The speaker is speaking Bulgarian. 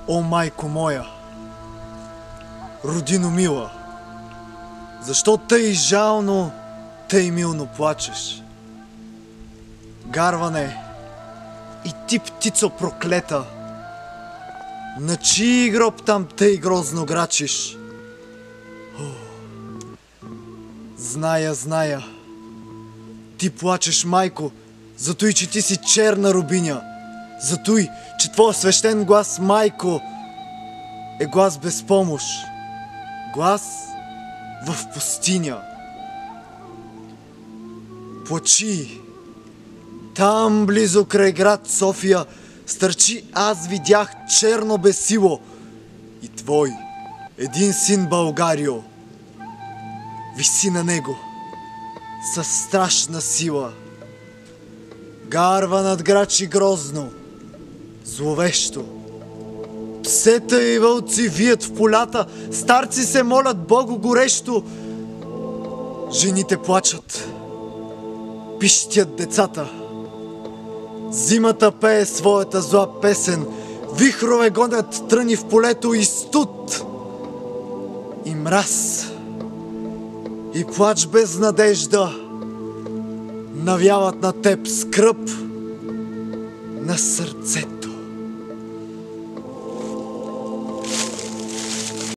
О, майко моя, родино мила, защо тъй жално, тъй милно плачеш? Гарване, и ти, птицо проклета, на чий гроб там тъй грозно грачиш? Зная, ти плачеш, майко, затой, че ти си черна рубиня, затой, че твоя свещен глас, майко, е глас без помощ, глас в пустиня. Плачи, там близо край град София стърчи, аз видях черно бесило и твой, един син Българио, виси на него със страшна сила. Гарва над грачи грозно, зловещо. Псета и вълци вият в полята, старци се молят Богу горещо. Жените плачат, пищят децата. Зимата пее своята зла песен, вихрове гонят тръни в полето и студ, и мраз, и плач без надежда навяват на теб скръб на сърцето.